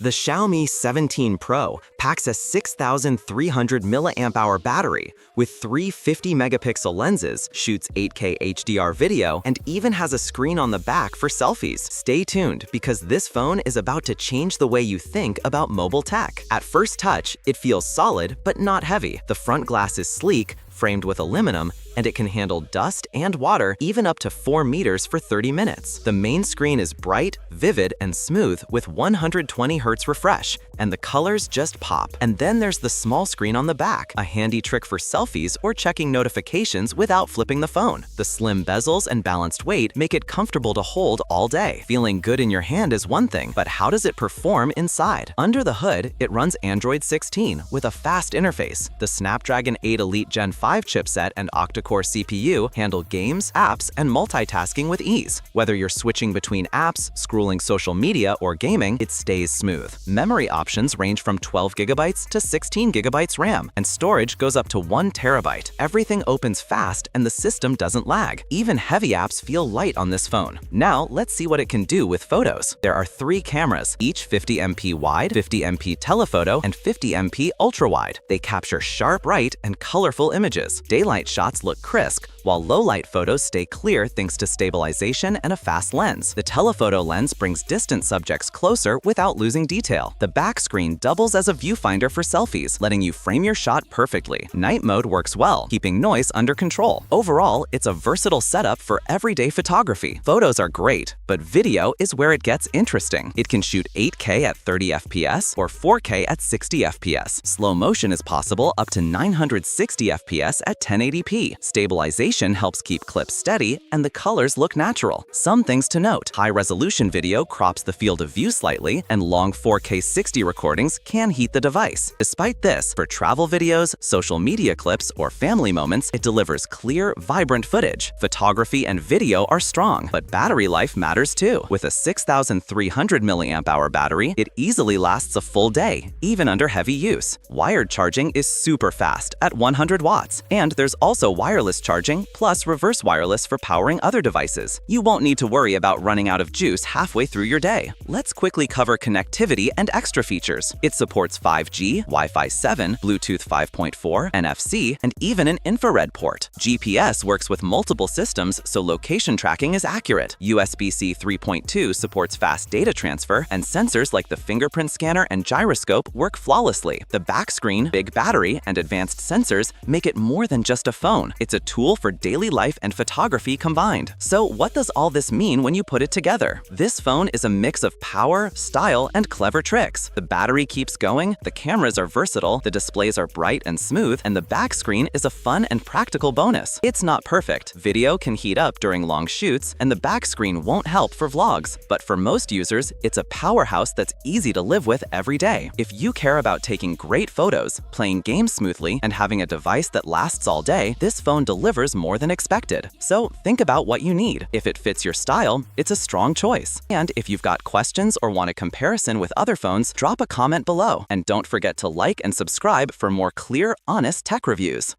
The Xiaomi 17 Pro packs a 6,300 mAh battery with three 50-megapixel lenses, shoots 8K HDR video, and even has a screen on the back for selfies. Stay tuned because this phone is about to change the way you think about mobile tech. At first touch, it feels solid but not heavy. The front glass is sleek, framed with aluminum, and it can handle dust and water even up to 4 meters for 30 minutes. The main screen is bright, vivid, and smooth with 120 Hz refresh, and the colors just pop. And then there's the small screen on the back, a handy trick for selfies or checking notifications without flipping the phone. The slim bezels and balanced weight make it comfortable to hold all day. Feeling good in your hand is one thing, but how does it perform inside? Under the hood, it runs Android 16 with a fast interface. The Snapdragon 8 Elite Gen 5 chipset and octa-core CPU handle games, apps, and multitasking with ease. Whether you're switching between apps, scrolling social media, or gaming, it stays smooth. Memory options range from 12 GB to 16 GB RAM, and storage goes up to 1 TB. Everything opens fast and the system doesn't lag. Even heavy apps feel light on this phone. Now, let's see what it can do with photos. There are 3 cameras, each 50MP wide, 50MP telephoto, and 50MP ultra-wide. They capture sharp, bright, and colorful images. Daylight shots look crisp, while low-light photos stay clear thanks to stabilization and a fast lens. The telephoto lens brings distant subjects closer without losing detail. The back screen doubles as a viewfinder for selfies, letting you frame your shot perfectly. Night mode works well, keeping noise under control. Overall, it's a versatile setup for everyday photography. Photos are great, but video is where it gets interesting. It can shoot 8K at 30 FPS or 4K at 60 FPS. Slow motion is possible up to 960 FPS at 1080p. Stabilization helps keep clips steady, and the colors look natural. Some things to note: high-resolution video crops the field of view slightly, and long 4K 60 recordings can heat the device. Despite this, for travel videos, social media clips, or family moments, it delivers clear, vibrant footage. Photography and video are strong, but battery life matters too. With a 6,300 mAh battery, it easily lasts a full day, even under heavy use. Wired charging is super fast at 100 watts, and there's also wireless charging plus reverse wireless for powering other devices. You won't need to worry about running out of juice halfway through your day. Let's quickly cover connectivity and extra features. It supports 5G, Wi-Fi 7, Bluetooth 5.4, NFC, and even an infrared port. GPS works with multiple systems, so location tracking is accurate. USB-C 3.2 supports fast data transfer, and sensors like the fingerprint scanner and gyroscope work flawlessly. The back screen, big battery, and advanced sensors make it more than just a phone. It's a tool for daily life and photography combined. So what does all this mean when you put it together? This phone is a mix of power, style, and clever tricks. The battery keeps going, the cameras are versatile, the displays are bright and smooth, and the back screen is a fun and practical bonus. It's not perfect. Video can heat up during long shoots, and the back screen won't help for vlogs. But for most users, it's a powerhouse that's easy to live with every day. If you care about taking great photos, playing games smoothly, and having a device that lasts all day, this phone delivers more than expected. So think about what you need. If it fits your style, it's a strong choice. And if you've got questions or want a comparison with other phones, drop a comment below. And don't forget to like and subscribe for more clear, honest tech reviews.